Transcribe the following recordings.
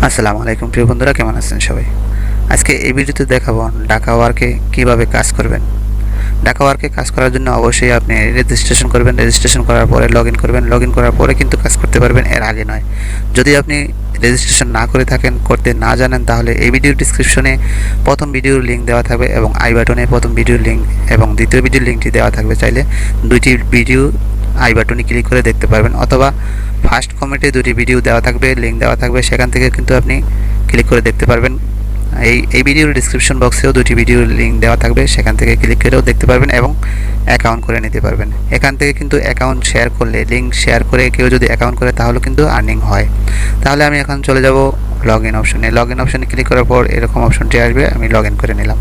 আসসালামু আলাইকুম প্রিয় বন্ধুরা, কেমন আছেন সবাই? আজকে এই ভিডিওতে দেখাবো ঢাকা ওয়ার্কে কিভাবে কাজ করবেন। ঢাকা ওয়ার্কে কাজ করার জন্য অবশ্যই আপনি রেজিস্ট্রেশন করবেন। রেজিস্ট্রেশন করার পরে লগইন করবেন। লগইন করার পরে কিন্তু কাজ করতে পারবেন, এর আগে নয়। যদি আপনি রেজিস্ট্রেশন না করে থাকেন, করতে না জানেন, তাহলে এই ভিডিওর ডিসক্রিপশনে প্রথম ভিডিওর লিঙ্ক দেওয়া থাকবে এবং আই বাটনে প্রথম ভিডিওর লিঙ্ক এবং দ্বিতীয় ভিডিওর লিঙ্কটি দেওয়া থাকবে। চাইলে দুইটি ভিডিও আই বাটনে ক্লিক করে দেখতে পারবেন, অথবা ফার্স্ট কমেন্টে দুটি ভিডিও দেওয়া থাকবে, লিঙ্ক দেওয়া থাকবে, সেখান থেকে কিন্তু আপনি ক্লিক করে দেখতে পারবেন। এই ভিডিওর ডিসক্রিপশন বক্সেও দুটি ভিডিওর লিঙ্ক দেওয়া থাকবে, সেখান থেকে ক্লিক করেও দেখতে পারবেন এবং অ্যাকাউন্ট করে নিতে পারবেন। এখান থেকে কিন্তু অ্যাকাউন্ট শেয়ার করলে, লিঙ্ক শেয়ার করে কেউ যদি অ্যাকাউন্ট করে, তাহলে কিন্তু আর্নিং হয়। তাহলে আমি এখন চলে যাব লগইন অপশনে। লগইন অপশনে ক্লিক করার পর এরকম অপশনটি আসবে, আমি লগইন করে নিলাম।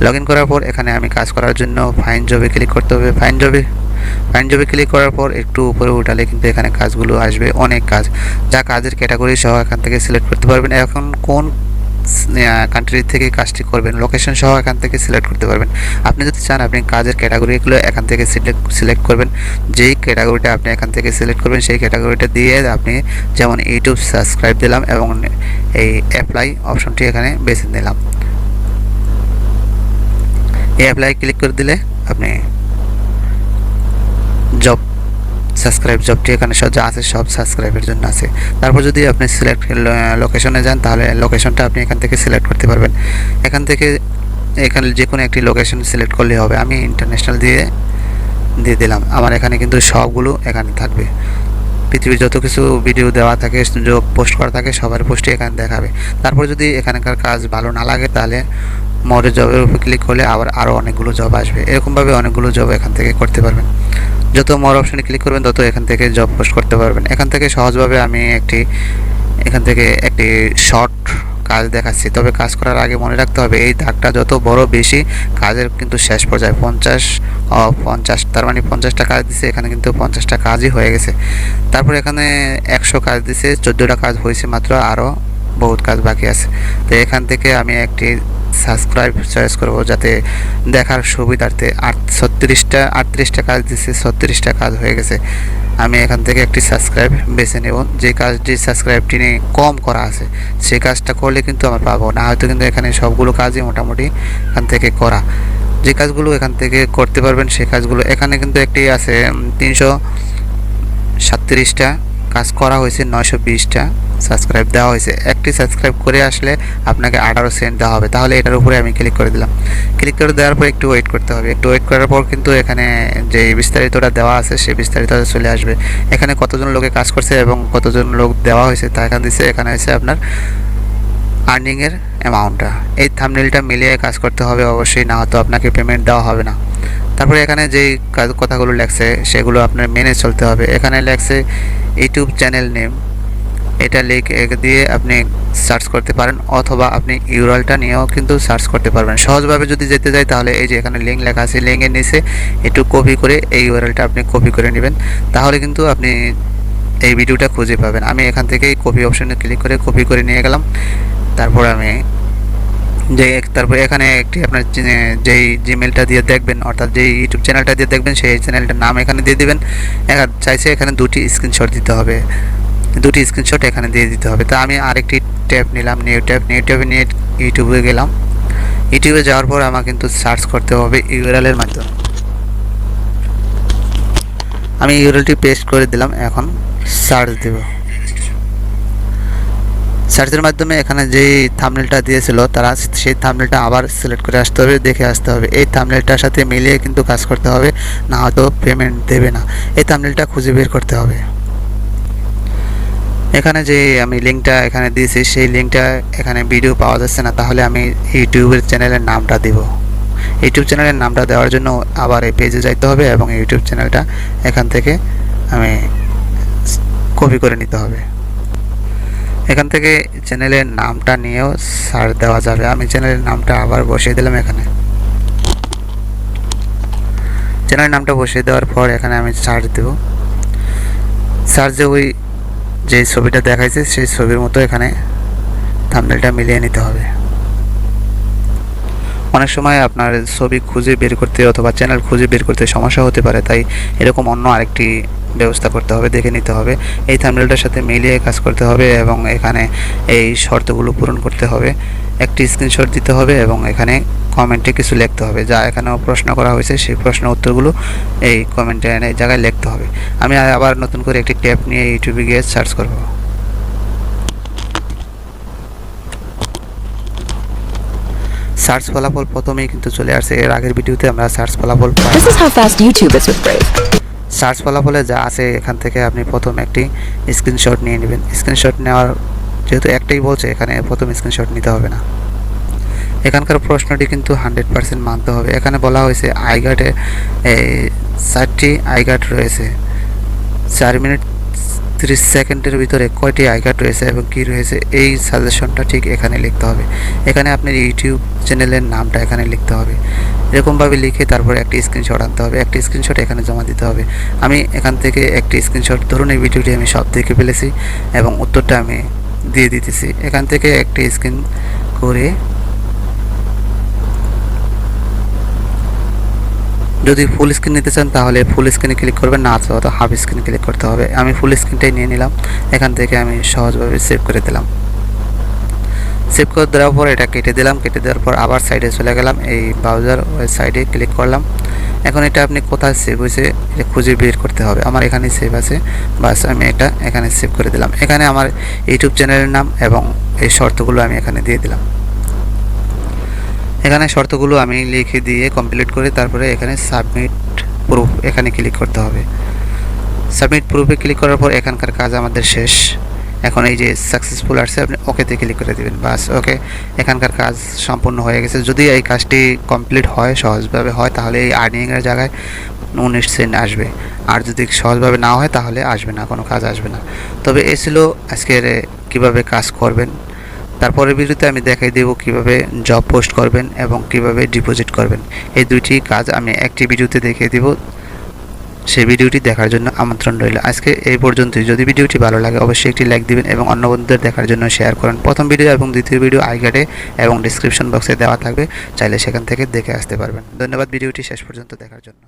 লগইন করার পর এখানে আমি কাজ করার জন্য ফাইন্ড জবে ক্লিক করতে হবে। ফাইন্ড জবে ক্লিক করার পর একটু উপরে উঠালে কিন্তু এখানে কাজগুলো আসবে, অনেক কাজ, যা কাজের ক্যাটাগরি সহ এখান থেকে সিলেক্ট করতে পারবেন। এখন কোন কান্ট্রি থেকে কাজটি করবেন, লোকেশন সহ এখান থেকে সিলেক্ট করতে পারবেন। আপনি যদি চান, আপনি কাজের ক্যাটাগরিগুলো এখান থেকে সিলেক্ট করবেন। যেই ক্যাটাগরিটা আপনি এখান থেকে সিলেক্ট করবেন, সেই ক্যাটাগরিটা দিয়ে আপনি, যেমন ইউটিউব সাবস্ক্রাইব দিলাম এবং এই অ্যাপ্লাই অপশনটি এখানে বেছে নিলাম। এই অ্যাপ্লাই ক্লিক করে দিলে আপনি জব জবটি এখানে যা আছে সব সাবস্ক্রাইবের জন্য আছে। তারপর যদি আপনি সিলেক্ট লোকেশনে যান, তাহলে লোকেশনটা আপনি এখান থেকে সিলেক্ট করতে পারবেন। এখানে যে কোনো একটি লোকেশন সিলেক্ট করলে হবে। আমি ইন্টারন্যাশনাল দিয়ে দিলাম। আমার এখানে কিন্তু সবগুলো এখানে থাকবে। পৃথিবীর যত কিছু ভিডিও দেওয়া থাকে, জব পোস্ট করা থাকে, সবার পোস্টই এখানে দেখাবে। তারপর যদি এখানকার কাজ ভালো না লাগে, তাহলে মোর জবের উপর ক্লিক করলে আরও অনেকগুলো জব আসবে। এরকমভাবে অনেকগুলো জব এখান থেকে করতে পারবেন। যত মোর অপশনে ক্লিক করবেন, তত এখান থেকে জব পোস্ট করতে পারবেন। এখান থেকে সহজভাবে আমি এখান থেকে একটি শর্ট কাজ দেখাচ্ছি। তবে কাজ করার আগে মনে রাখতে হবে, এই দাগটা যত বড় বেশি কাজের কিন্তু শেষ পর্যায়ে 50, তার মানে 50টা কাজ দিছে, এখানে কিন্তু 50টা কাজই হয়ে গেছে। তারপর এখানে 100 কাজ দিছে, 14টা কাজ হয়েছে মাত্র, আরও বহুত কাজ বাকি আছে। তো এখান থেকে আমি একটি সাবস্ক্রাইব চয়েস করব, যাতে দেখার সুবিধার্থে। 38টা কাজ দিচ্ছে, 36টা কাজ হয়ে গেছে। আমি এখান থেকে একটি সাবস্ক্রাইব বেছে নেব। যে কাজটি সাবস্ক্রাইবটি নিয়ে কম করা আছে, সেই কাজটা করলে কিন্তু আমার পাবো না, হয়তো কিন্তু এখানে সবগুলো কাজই মোটামুটি এখান থেকে করা। যে কাজগুলো এখান থেকে করতে পারবেন, সেই কাজগুলো এখানে কিন্তু একটি আছে, 337টা কাজ করা হয়েছে, 920টা সাবস্ক্রাইব দেওয়া হয়েছে। একটি সাবস্ক্রাইব করে আসলে আপনাকে 18 সেন্ট দেওয়া হবে। তাহলে এটার উপরে আমি ক্লিক করে দিলাম। ক্লিক করে দেওয়ার পর একটু ওয়েট করতে হবে। একটু ওয়েট করার পর কিন্তু এখানে যে বিস্তারিতটা দেওয়া আছে, সেই বিস্তারিতটা চলে আসবে। এখানে কতজন লোকে কাজ করছে এবং কতজন লোক দেওয়া হয়েছে তা এখানে দিচ্ছে। এখানে হচ্ছে আপনার আর্নিংয়ের অ্যামাউন্টটা। এই থাম্বনেলটা মিলিয়ে কাজ করতে হবে অবশ্যই, না হয়তো আপনাকে পেমেন্ট দেওয়া হবে না। তারপরে এখানে যেই কথাগুলো লেখছে, সেগুলো আপনার মেনে চলতে হবে। এখানে লেখছে ইউটিউব চ্যানেল নেম, এটা লিঙ্ক দিয়ে আপনি সার্চ করতে পারেন, অথবা আপনি ইউআরএলটা নিয়েও কিন্তু সার্চ করতে পারবেন। সহজভাবে যদি যেতে যাই, তাহলে এই যে এখানে লিঙ্ক লেখা আছে, লিঙ্কের নিচে একটু কপি করে এই ইউআরএলটা আপনি কপি করে নেবেন, তাহলে কিন্তু আপনি এই ভিডিওটা খুঁজে পাবেন। আমি এখান থেকে কপি অপশনে ক্লিক করে কপি করে নিয়ে গেলাম। তারপর এখানে একটি আপনার যেই জিমেলটা দিয়ে দেখবেন, অর্থাৎ যেই ইউটিউব চ্যানেলটা দিয়ে দেখবেন, সেই চ্যানেলটার নাম এখানে দিয়ে দেবেন। চাইছে এখানে দুটি স্ক্রিনশট দিতে হবে, দুটি স্ক্রিনশট এখানে দিয়ে দিতে হবে। তা আমি আরেকটি ট্যাব নিলাম, নিউ ট্যাবে নিয়ে ইউটিউবে গেলাম। ইউটিউবে যাওয়ার পর আমার কিন্তু সার্চ করতে হবে ইউআরএলের মাধ্যমে। আমি ইউআরএলটি পেস্ট করে দিলাম। এখন সার্চ দেব। সার্চের মাধ্যমে এখানে যেই থাম্বনেলটা দিয়েছিল, তারা সেই থাম্বনেলটা আবার সিলেক্ট করে আসতে হবে, দেখে আসতে হবে। এই থাম্বনেলটার সাথে মিলিয়ে কিন্তু কাজ করতে হবে, না হয়তো পেমেন্ট দেবে না। এই থাম্বনেলটা খুঁজে বের করতে হবে। এখানে যে আমি লিঙ্কটা এখানে দিয়েছি, সেই লিঙ্কটা এখানে ভিডিও পাওয়া যাচ্ছে না, তাহলে আমি ইউটিউবের চ্যানেলের নামটা দিব। ইউটিউব চ্যানেলের নামটা দেওয়ার জন্য আবার এই পেজে যাইতে হবে এবং ইউটিউব চ্যানেলটা এখান থেকে আমি কপি করে নিতে হবে। এখান থেকে চ্যানেলের নামটা নিয়েও সার্চ দেওয়া যাবে। আমি চ্যানেলের নামটা আবার বসিয়ে দিলাম। এখানে চ্যানেলের নামটা বসিয়ে দেওয়ার পর এখানে আমি সার্চ দেব। সার্চে ওই যে ছবিটা দেখাইছে, সেই ছবির মতো এখানে থাম্বনেলটা মিলিয়ে নিতে হবে। অনেক সময় আপনার ছবি খুঁজে বের করতে অথবা চ্যানেল খুঁজে বের করতে সমস্যা হতে পারে, তাই এরকম অন্য আরেকটি ব্যবস্থা করতে হবে, দেখে নিতে হবে। এই থাম্বনেলটার সাথে মিলিয়ে কাজ করতে হবে এবং এখানে এই শর্তগুলো পূরণ করতে হবে। একটি স্ক্রিনশট দিতে হবে এবং এখানে কমেন্টে কিছু লিখতে হবে, যা এখানেও প্রশ্ন করা হয়েছে সেই প্রশ্নের উত্তরগুলো এই কমেন্টে এই জায়গায় লিখতে হবে। আমি আবার নতুন করে একটি ট্যাব নিয়ে ইউটিউবে গিয়ে সার্চ করব। সার্চ ফলাফল প্রথমেই কিন্তু চলে আসছে। এর আগের ভিডিওতে আমরা সার্চ ফলাফল This is how fast YouTube is with Brave. Search ফলাফলে যা আছে এখান থেকে আপনি প্রথম একটি স্ক্রিনশট নিয়ে নেবেন। স্ক্রিনশট নেওয়ার যেহেতু একটাই বলছে, এখানে প্রথম স্ক্রিনশট নিতে হবে না। এখানকার প্রশ্নটি কিন্তু 100% মানতে হবে। এখানে বলা হয়েছে আইগাটে 4টি আইগাট রয়েছে, 4 মিনিট 30 সেকেন্ডের ভিতরে কয়টি আইগাট রয়েছে এবং কি রয়েছে, এই সাজেশনটা ঠিক এখানে লিখতে হবে। এখানে আপনার ইউটিউব চ্যানেলের নামটা এখানে লিখতে হবে। এরকমভাবে লিখে তারপরে একটি স্ক্রিনশট আনতে হবে, একটি স্ক্রিনশট এখানে জমা দিতে হবে। আমি এখান থেকে একটি স্ক্রিনশট, ধরুন এই ভিডিওটি আমি সব দেখে ফেলেছি এবং উত্তরটা আমি দিয়ে দিতেছি। এখান থেকে একটি স্ক্রিন করে, যদি ফুল স্ক্রিন নিতে চান তাহলে ফুল স্ক্রিনে ক্লিক করবেন, না তো হাফ স্ক্রিন ক্লিক করতে হবে। আমি ফুল স্ক্রিনটাই নিয়ে নিলাম। এখান থেকে আমি সহজভাবে সেভ করে দিলাম। সেভ করে দেওয়ার পর এটা কেটে দিলাম। কেটে দেওয়ার পর আবার সাইডে চলে গেলাম, এই ব্রাউজার সাইডে ক্লিক করলাম। এখন এটা আপনি কোথায় সেভ হয়েছে এটা খুঁজে বের করতে হবে। আমার এখানে সেভ আছে, বাস আমি এটা এখানে সেভ করে দিলাম। এখানে আমার ইউটিউব চ্যানেলের নাম এবং এই শর্তগুলো আমি এখানে দিয়ে দিলাম। এখানে শর্তগুলো আমি লিখে দিয়ে কমপ্লিট করে তারপরে এখানে সাবমিট প্রুফ এখানে ক্লিক করতে হবে। সাবমিট প্রুফে ক্লিক করার পর এখানকার কাজ আমাদের শেষ। এখন এই যে সাকসেসফুল আসছে, আপনি ওকেতে ক্লিক করে দেবেন, বাস ওকে। এখানকার কাজ সম্পূর্ণ হয়ে গেছে। যদি এই কাজটি কমপ্লিট হয়, সহজভাবে হয়, তাহলে এই আর্নিংয়ের জায়গায় 19 সেন্ট আসবে। আর যদি সহজভাবে না হয় তাহলে আসবে না, কোনো কাজ আসবে না। তবে এ ছিল আজকের কিভাবে কাজ করবেন। তারপরের ভিডিওতে আমি দেখাই দেব কিভাবে জব পোস্ট করবেন এবং কিভাবে ডিপোজিট করবেন। এই দুইটি কাজ আমি একটি ভিডিওতে দেখিয়ে দেব। সেই ভিডিওটি দেখার জন্য আমন্ত্রণ রইল। আজকে এই পর্যন্তই। যদি ভিডিওটি ভালো লাগে অবশ্যই একটি লাইক দিবেন এবং অন্য বন্ধুদের দেখার জন্য শেয়ার করেন। প্রথম ভিডিও এবং দ্বিতীয় ভিডিও আই কার্ডে এবং ডেসক্রিপশন বক্সে দেওয়া থাকবে, চাইলে সেখান থেকে দেখে আসতে পারবেন। ধন্যবাদ ভিডিওটি শেষ পর্যন্ত দেখার জন্য।